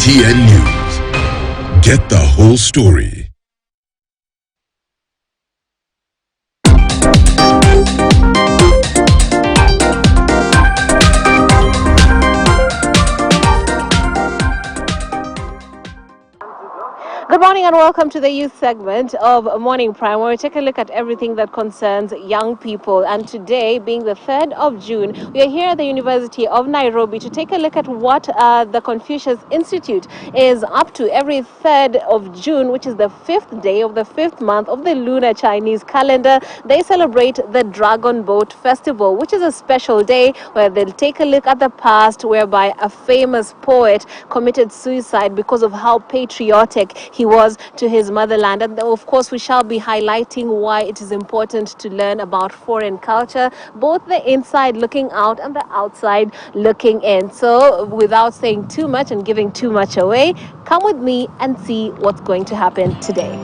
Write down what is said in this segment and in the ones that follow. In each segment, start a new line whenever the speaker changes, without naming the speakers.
KTN News. Get the whole story.
Good morning and welcome to the youth segment of Morning Prime, where we take a look at everything that concerns young people. And today, being the 3rd of June, we are here at the University of Nairobi to take a look at what the Confucius Institute is up to. Every 3rd of June, which is the 5th day of the 5th month of the lunar Chinese calendar, they celebrate the Dragon Boat Festival, which is a special day where they'll take a look at the past, whereby a famous poet committed suicide because of how patriotic he was to his motherland. And of course, we shall be highlighting why it is important to learn about foreign culture, both the inside looking out and the outside looking in. So without saying too much and giving too much away, come with me and see what's going to happen today.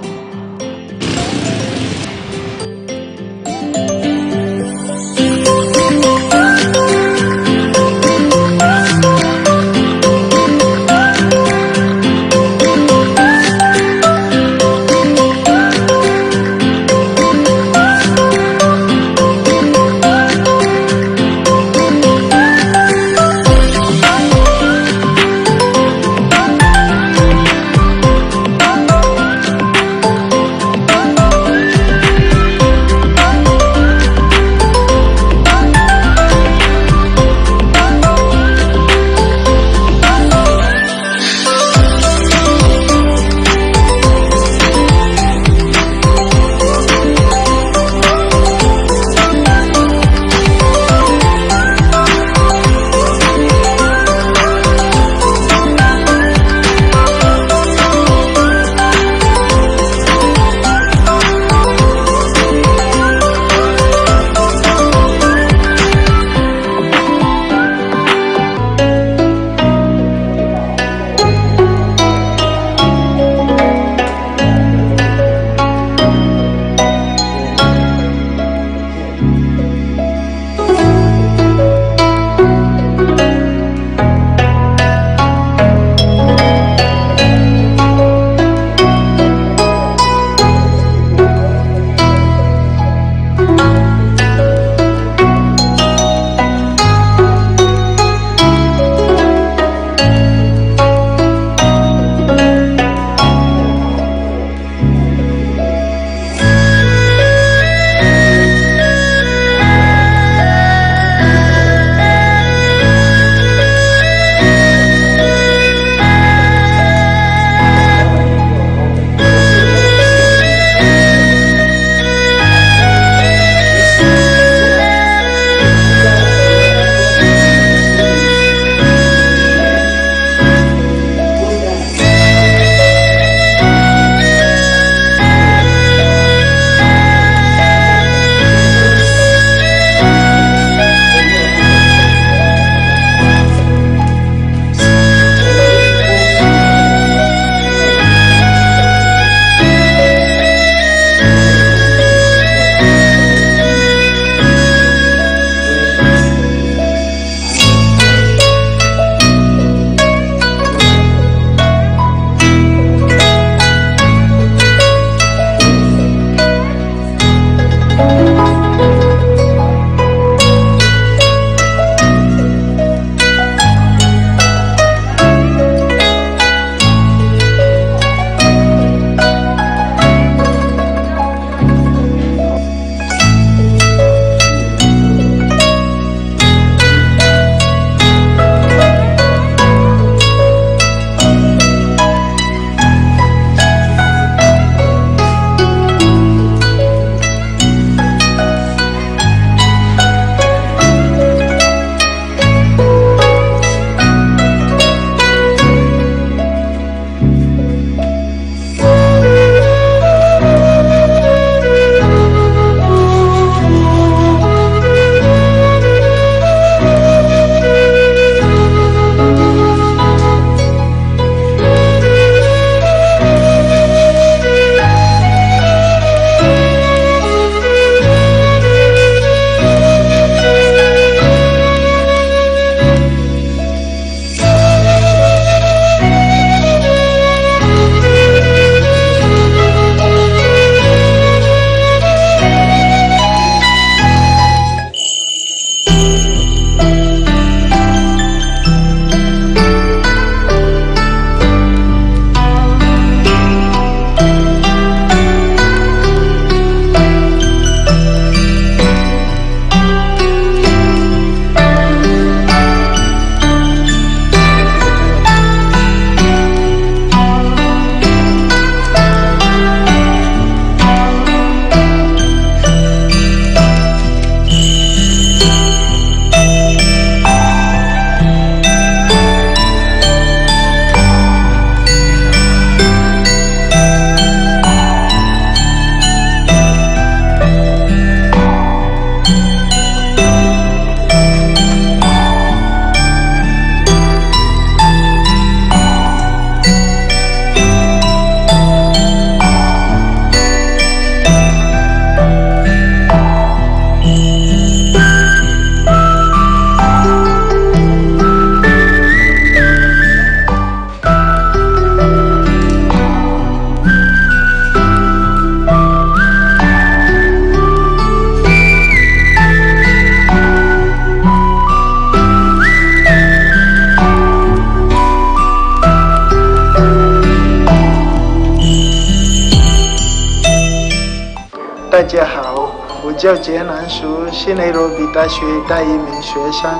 大家好，我叫杰南叔，是内罗毕大学大一名学生。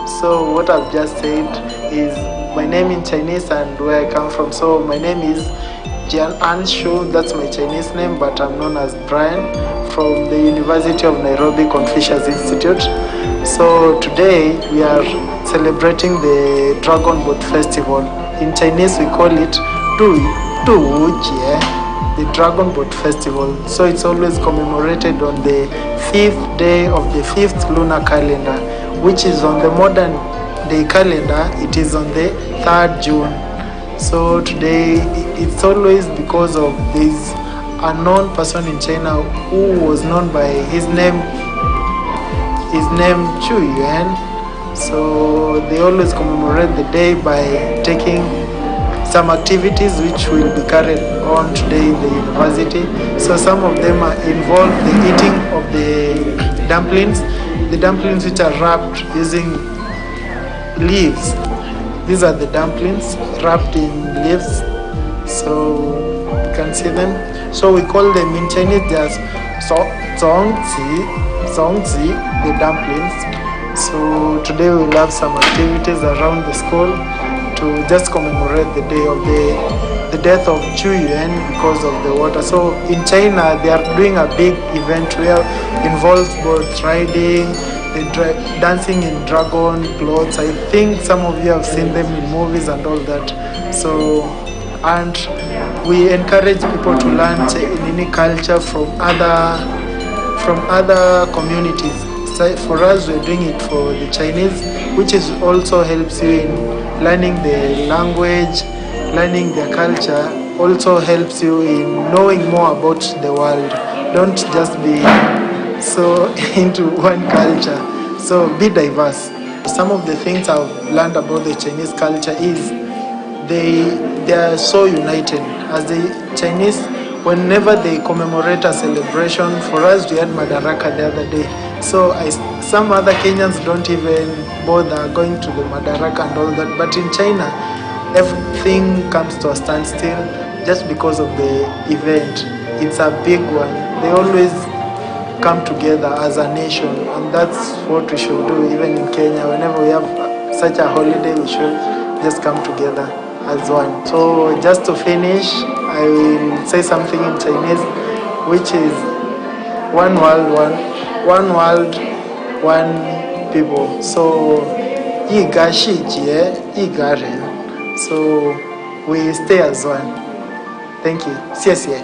So what I've just said is my name in Chinese and where I come from. So my name is Jian Anshu, that's my Chinese name, but I'm known as Brian from the University of Nairobi Confucius Institute. So today we are celebrating the Dragon Boat Festival. In Chinese we call it Jie, the Dragon Boat Festival. So it's always commemorated on the 5th day of the 5th lunar calendar, which is on the modern day calendar, it is on the 3rd June. So today it's always because of this unknown person in China who was known by his name Chu Yuan. So they always commemorate the day by taking some activities which will be carried on today in the university. So some of them are involved the eating of the dumplings which are wrapped using leaves. These are the dumplings wrapped in leaves, so you can see them. So we call them in Chinese as zongzi, the dumplings. So today we'll have some activities around the school to just commemorate the day of the death of Chu Yuan because of the water. So in China they are doing a big event where involves boat riding, dancing in dragon clothes. I think some of you have seen them in movies and all that. So, and we encourage people to learn Chinese culture from other communities. So for us, we're doing it for the Chinese, which is also helps you in learning the language, learning their culture. Also helps you in knowing more about the world. Don't just be so into one culture, so be diverse. Some of the things I've learned about the Chinese culture is they are so united. As the Chinese, whenever they commemorate a celebration, for us we had Madaraka the other day. So some other Kenyans don't even bother going to the Madaraka and all that, but in China everything comes to a standstill just because of the event. It's a big one. They always come together as a nation, and that's what we should do even in Kenya. Whenever we have such a holiday, we should just come together as one. So just to finish, I will say something in Chinese, which is one world, one people. So yi ga shi jie, yi ga ren. So we stay as one. Thank you. 谢谢。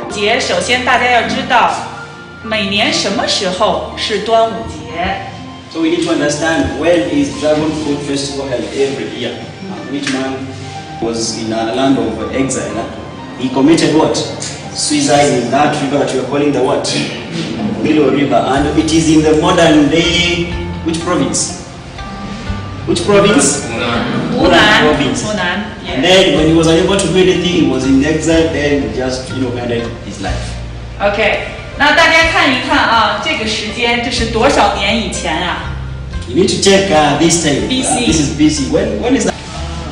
节首先大家要知道每年什么时候是端午节。
So we need to understand when is Dragon Fruit Festival held every year. Which man was in a land of exile. He committed what? Suicide in that river that we are calling the what? Willow River. And it is in the modern day, which province? Which province?
Hunan
province.
Hunan.
And then when he was unable to do anything, he was in exile, then he just ended his life.
OK， 那大家看一看啊，这个时间这是多少年以前啊
You need to check this time.
BC.
This is BC. When is that?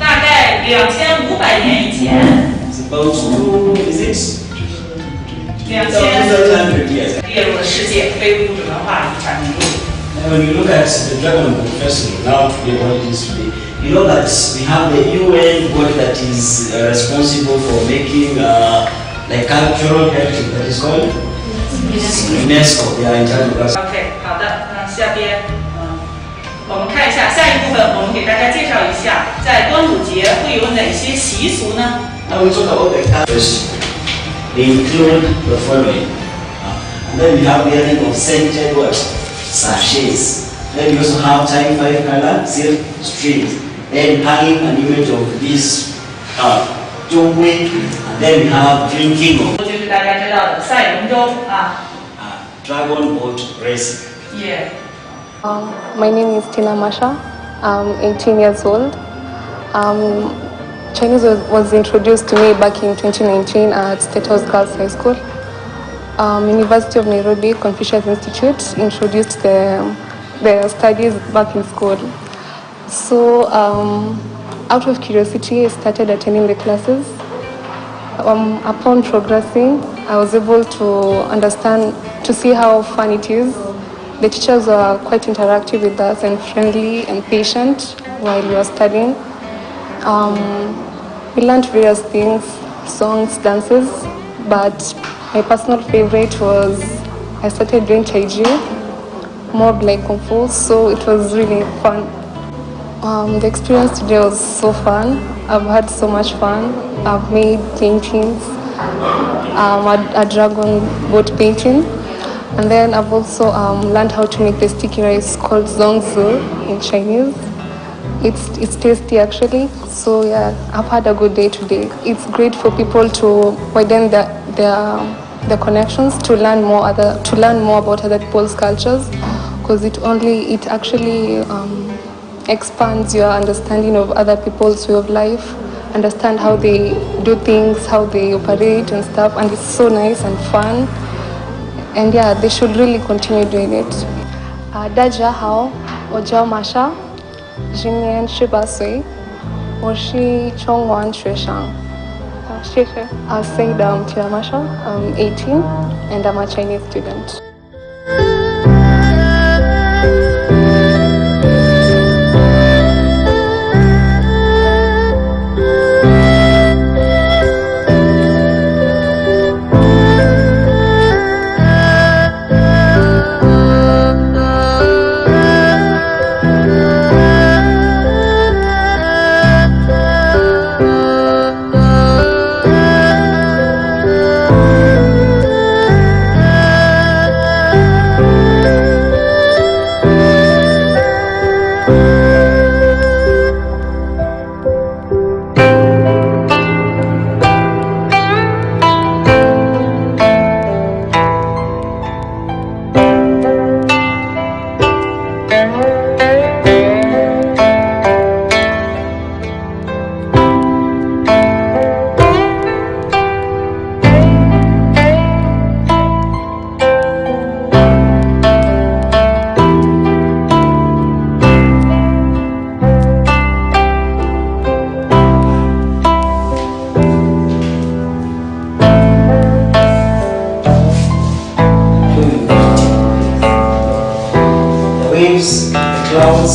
大概2500年以前。
It's about to, is it?
2000
years.
列入了世界非物质文化遗产名录。
And when you look at the Dragon Boat Festival, now what it is today, you know that we have the UN board that is responsible for making like cultural heritage, that is called UNESCO. They are in charge of that.
OK， 好的，那下边我们看一下下一部分，我们给大家介绍一下，在端午节会有哪些习俗呢？
Now we talk about the cultures. They include the following. And then we have the wearing of scented what? Sachets. Then we also have tying 5 color silk strings. Then hanging an image of this Zhonghui. And then we have drinking of
就是大家知道的赛龙舟啊。
dragon boat racing.
Yeah.
My name is Tina Masha. I'm 18 years old. Chinese was introduced to me back in 2019 at State House Girls High School. University of Nairobi Confucius Institute introduced the studies back in school. So out of curiosity, I started attending the classes. Upon progressing, I was able to understand, to see how fun it is. The teachers were quite interactive with us and friendly and patient while we were studying. We learned various things, songs, dances, but my personal favorite was I started doing Tai Chi, more like Kung Fu, so it was really fun. The experience today was so fun. I've had so much fun. I've made paintings, a dragon boat painting, and then I've also learned how to make the sticky rice called zongzi in Chinese. It's tasty actually. So yeah, I've had a good day today. It's great for people to widen their connections, to learn more about other people's cultures, because it actually expands your understanding of other people's way of life, understand how they do things, how they operate and stuff, and it's so nice and fun. And yeah, they should really continue doing it. Daja hao, ojao masha, jinian shibasui, oshi chongwan shueshang. I'll say Tia Masha. I'm 18 and I'm a Chinese student.
The clouds,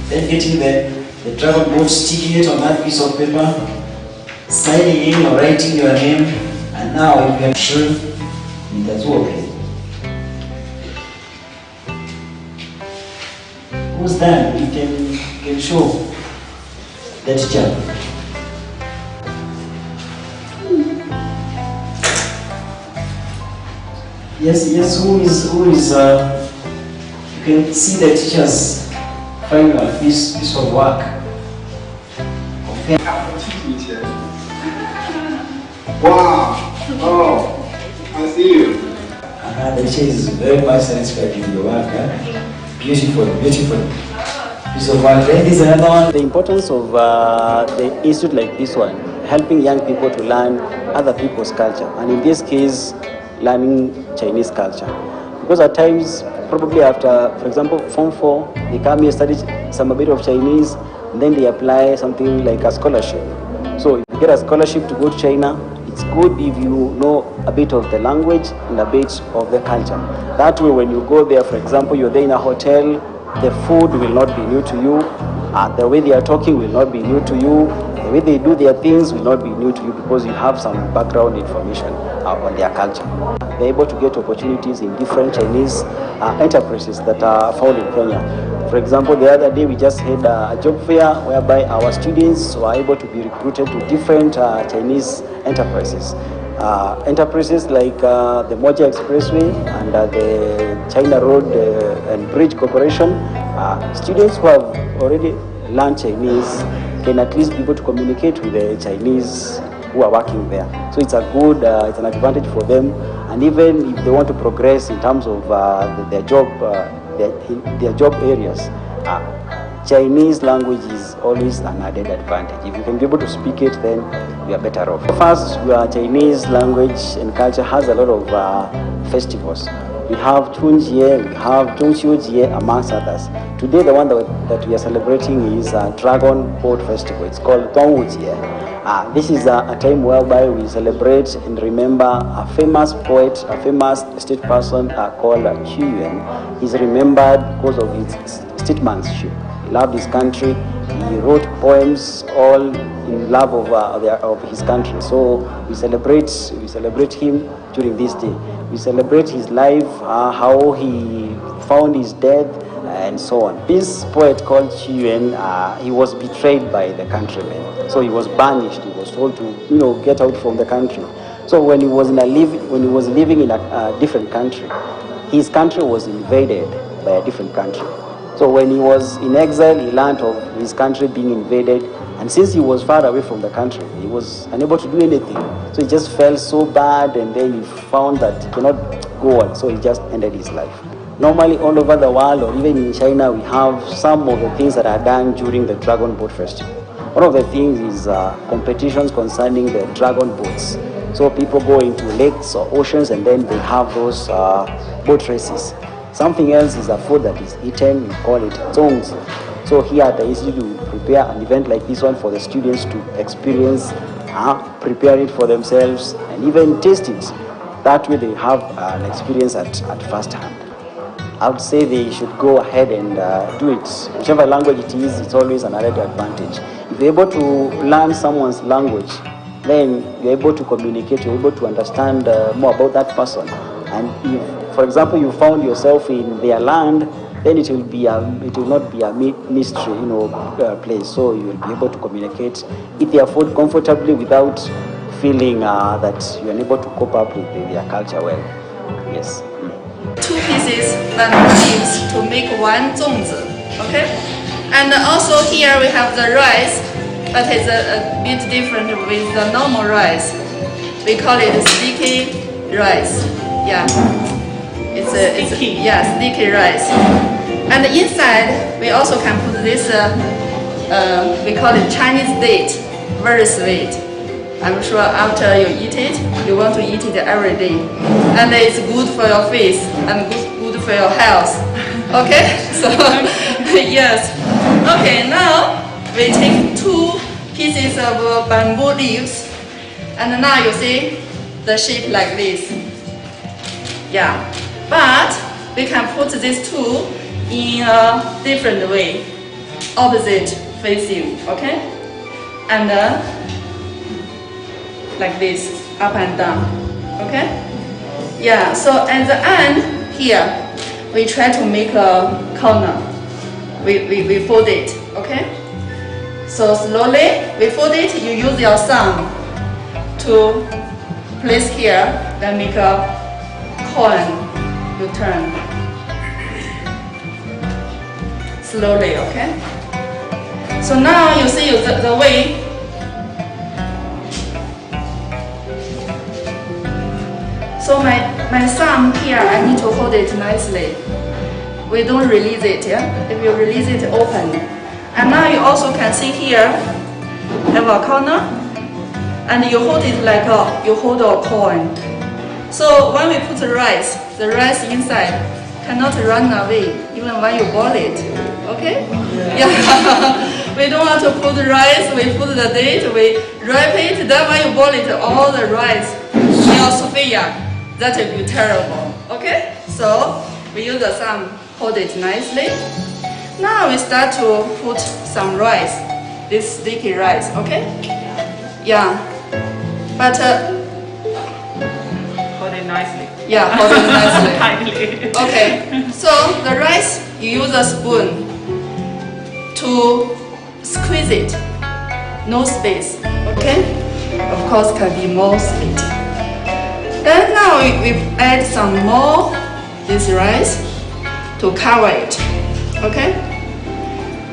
then getting the travel boat, sticking it on that piece of paper, signing in or writing your name, and now you can show it as well. Who's done? You can show the teacher. Yes, who is you can see the teacher's final piece of work.
Wow! Oh, I see you.
The teacher is very much satisfied with your work. Beautiful piece of work. Then this is another one. The importance of the institute like this one, helping young people to learn other people's culture, and in this case, learning Chinese culture. Because at times, probably after, for example, Form 4, they come here, study a bit of Chinese, and then they apply something like a scholarship. So if you get a scholarship to go to China, it's good if you know a bit of the language and a bit of the culture. That way, when you go there, for example, you're there in a hotel, the food will not be new to you, the way they are talking will not be new to you, the way they do their things will not be new to you because you have some background information on their culture. They're able to get opportunities in different Chinese enterprises that are found in Kenya. For example, the other day we just had a job fair whereby our students were able to be recruited to different Chinese enterprises. Enterprises like the Moja Expressway and the China Road and Bridge Corporation. Students who have already learned Chinese can at least be able to communicate with the Chinese who are working there. So it's a good, it's an advantage for them. And even if they want to progress in terms of their job areas, Chinese language is always an added advantage. If you can be able to speak it, then you are better off. First, Chinese language and culture has a lot of festivals. We have Chunjie, we have Zhongqiujie, amongst others. Today, the one that we are celebrating is Dragon Boat Festival. It's called Dongjie. This is a time whereby we celebrate and remember a famous poet, a famous state person called Qu Yuan. He's remembered because of his statesmanship. He loved his country. He wrote poems all in love of his country. So we celebrate him during this day. We celebrate his life, how he found his death, and so on. This poet called Qu Yuan, he was betrayed by the countrymen. So he was banished. He was told to, get out from the country. So when he was living in a different country, his country was invaded by a different country. So when he was in exile, he learned of his country being invaded, and since he was far away from the country, he was unable to do anything. So he just felt so bad, and then he found that he cannot go on, so he just ended his life. Normally, all over the world, or even in China, we have some of the things that are done during the Dragon Boat Festival. One of the things is competitions concerning the dragon boats. So people go into lakes or oceans, and then they have those boat races. Something else is a food that is eaten, we call it zongzi. So here at the institute, we prepare an event like this one for the students to experience, prepare it for themselves, and even taste it. That way they have an experience at first hand. I would say they should go ahead and do it. Whichever language it is, it's always an added advantage. If you're able to learn someone's language, then you're able to communicate, you're able to understand more about that person. And if, for example, you found yourself in their land, then it will not be a mystery, place. So you will be able to communicate, eat their food comfortably without feeling that you are unable to cope up with their culture well. Yes.
2 pieces bamboo leaves to make one zongzi. Okay, and also here we have the rice, but it's a bit different with the normal rice. We call it sticky rice. Yeah, it's sticky rice. And inside we also can put this. We call it Chinese date, very sweet. I'm sure after you eat it, you want to eat it every day. And it's good for your face and good for your health. Okay? So, yes. Okay, now we take 2 pieces of bamboo leaves. And now you see the shape like this. Yeah. But we can put these 2 in a different way. Opposite facing. Okay? And like this, up and down. Okay? Yeah, so at the end here, we try to make a corner. We fold it, okay? So slowly we fold it, you use your thumb to place here, then make a coin, you turn. Slowly, okay? So now you see the way. So my thumb here, I need to hold it nicely. We don't release it, yeah? If you release it, open. And now you also can see here, have a corner, and you hold it like you hold a coin. So when we put the rice inside cannot run away, even when you boil it, okay? Yeah. We don't want to put the rice, we put the date, we wrap it, then when you boil it, all the rice in your Sophia. That would be terrible. Okay? So we use the thumb, hold it nicely. Now we start to put some rice, this sticky rice. Okay? Yeah. But
hold it nicely.
Yeah, hold it nicely. Okay. So the rice, you use a spoon to squeeze it. No space. Okay? Of course, can be more sweet. Then now we add some more this rice to cover it. Okay?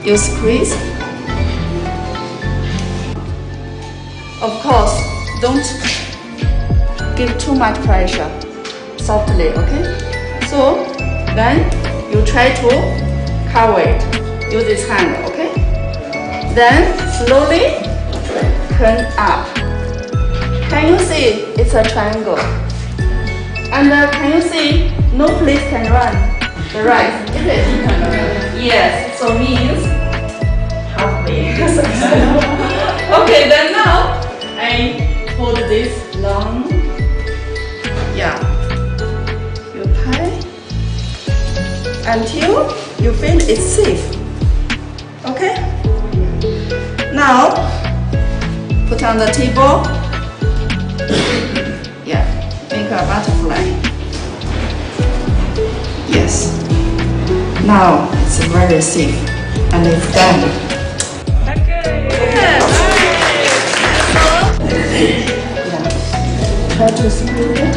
You squeeze. Of course, don't give too much pressure. Softly, okay? So then you try to cover it. Use this hand, okay? Then slowly turn up. Can you see it's a triangle? And can you see no place can run the rice? Yes, so means halfway. Okay, then now I hold this long. Yeah. You tie until you feel it's safe. Okay? Now put on the table. Yeah, make a butterfly. Yes. Now it's very safe and it's done. Okay. Yeah. Try to squeeze it.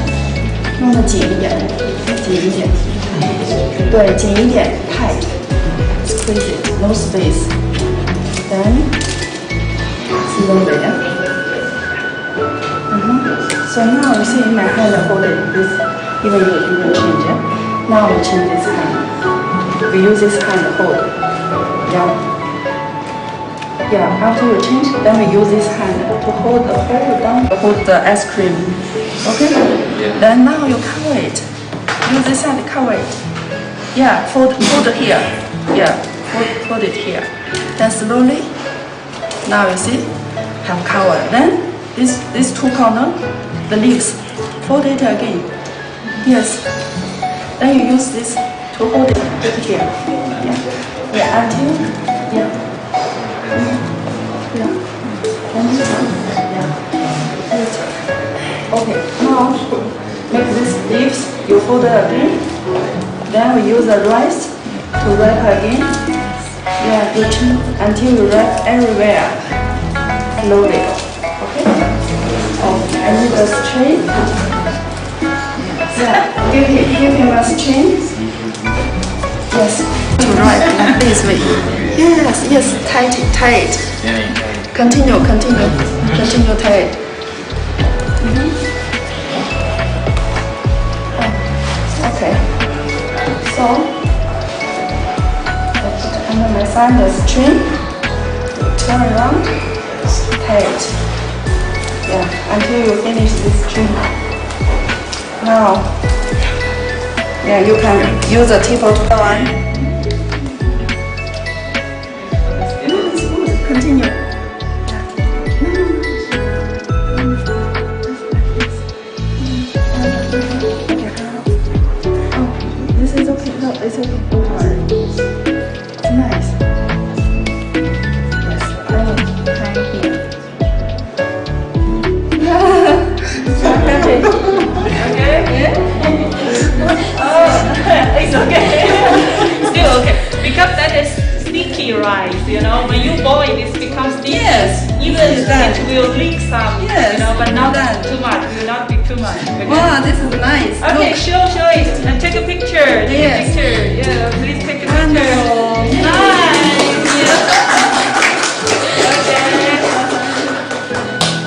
弄得紧一点，紧一点。对，紧一点 ，tight. Squeeze it, no space. Then slowly. So now you see my hand hold it. This even you change it. Now we change this hand. We use this hand hold. Yeah. Yeah. After you change, then we use this hand to hold the whole down. Hold the ice cream. Okay. Yeah. Then now you cover it. Use this hand to cover it. Yeah. Fold here. Yeah. Fold it here. Then slowly. Now you see, have cover. Then these two corner, the leaves, fold it again. Yes. Then you use this to hold it here. Yeah. Yeah. Until yeah. Yeah. And this one. Yeah. Okay. Now make these leaves. You fold it again. Then we use the rice to wrap again. Yeah, you turn until you wrap everywhere. Slowly. Okay? Oh, I need a string. Yeah, give him a string. Yes. To wrap like this way. Yes, tie it. Continue tie it. Okay. So under my thumb the string, turn around, tie it. Yeah, until you finish this string. Now, yeah, you can use a table to go on. It's good. Continue. Oh, this is okay. No, it's okay. Don't worry. Nice. Yes, I will tie here. Okay. Yeah? Oh, it's okay. Still okay. Because that is sticky rice, you know. When you boil it becomes sticky. Yes. Even it will leak some, yes, you know, but not too much. It will not be too much. Okay? Wow, this is nice. Okay, show it and take a picture. Take a picture. Yeah, please take a picture. Nice. Yeah.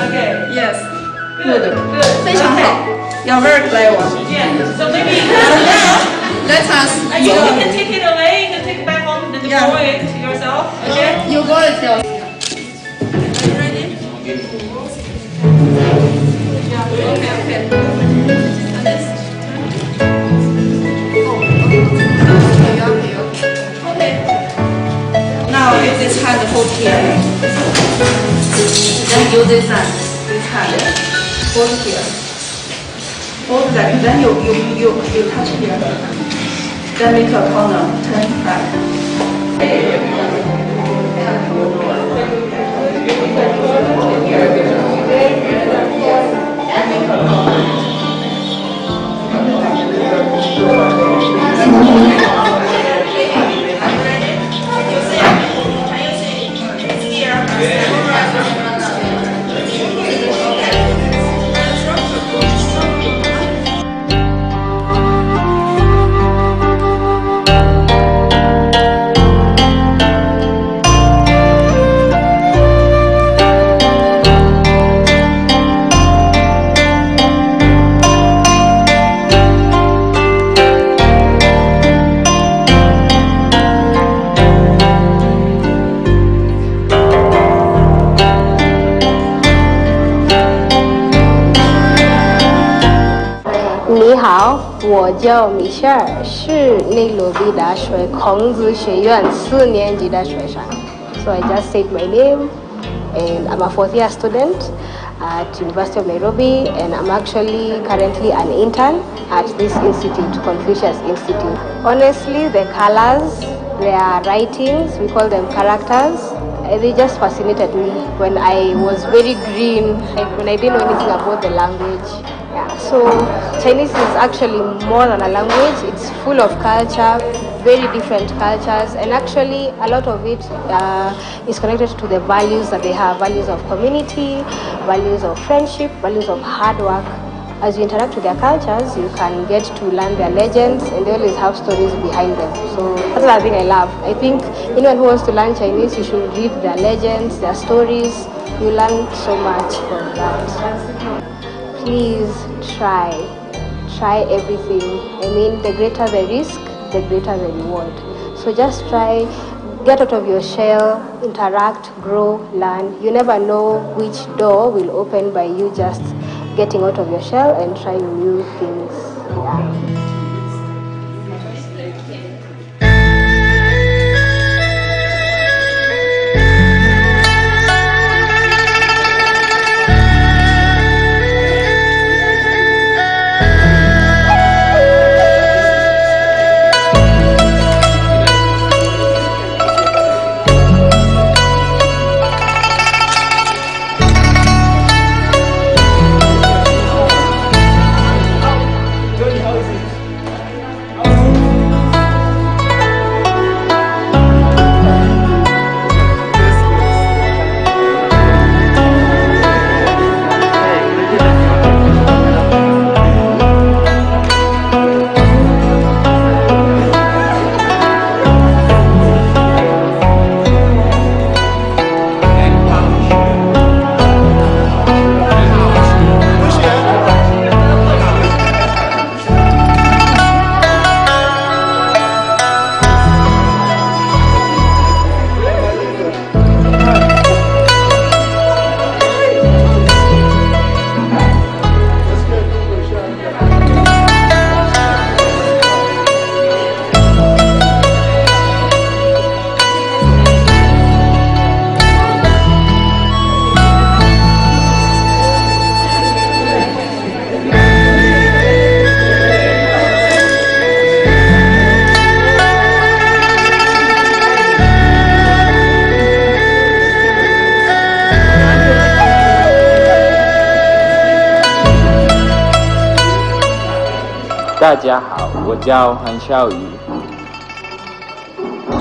Okay. Yes. Good. 非常好。You're very clever. Yeah. So maybe let us. You can take it away. You can take it back home and boil it yourself. Okay. You boil it yourself. Are you ready? Yeah. Okay. And this. Okay. Now use this hand to hold here. Then use this hand. Hold here. Hold that. Then you touch here. Then make a corner. Turn back.
你好，我叫米歇尔，是内罗毕大学孔子学院4年级的学生。So I just said my name, and I'm a 4th year student at University of Nairobi, and I'm actually currently an intern at this institute, Confucius Institute. Honestly, the colors, their writings, we call them characters, they just fascinated me when I was very green, like when I didn't know anything about the language. Yeah, so Chinese is actually more than a language. It's full of culture, very different cultures, and actually a lot of it is connected to the values that they have, values of community, values of friendship, values of hard work. As you interact with their cultures, you can get to learn their legends, and they always have stories behind them. So that's the thing I love. I think anyone who wants to learn Chinese, you should read their legends, their stories. You learn so much from that. Please try everything. I mean, the greater the risk, the greater the reward. So just try, get out of your shell, interact, grow, learn. You never know which door will open by you just getting out of your shell and trying new things. Yeah.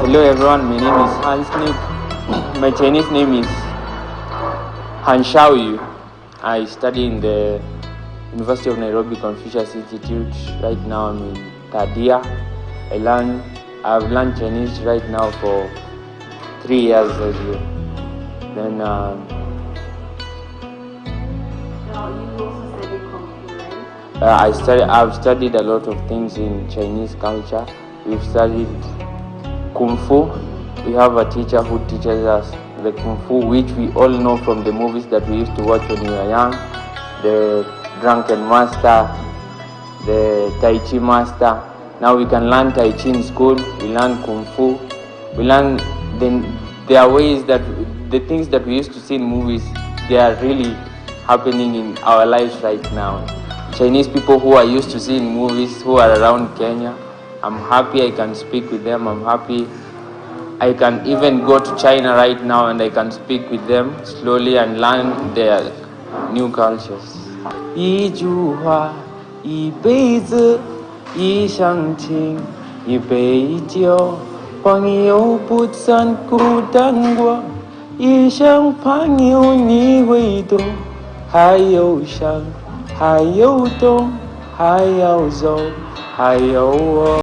Hello everyone, my name is Hans Nick. My Chinese name is Han Xiaoyu. I study in the University of Nairobi Confucius Institute. Right now I'm in third year. I've learned Chinese right now for 3 years as well. Then I've studied a lot of things in Chinese culture. We've studied Kung Fu. We have a teacher who teaches us the Kung Fu, which we all know from the movies that we used to watch when we were young. The Drunken Master, the Tai Chi Master. Now we can learn Tai Chi in school. We learn Kung Fu. We learn there are ways that the things that we used to see in movies, they are really happening in our lives right now. Chinese people who I used to see in movies who are around Kenya, I'm happy I can speak with them. I'm happy I can even go to China right now and I can speak with them slowly and learn their new cultures. 一句话，一辈子，一厢情，一杯酒，朋友不曾孤单过，一想朋友你会懂，还有想。还有懂，还要走，还有我。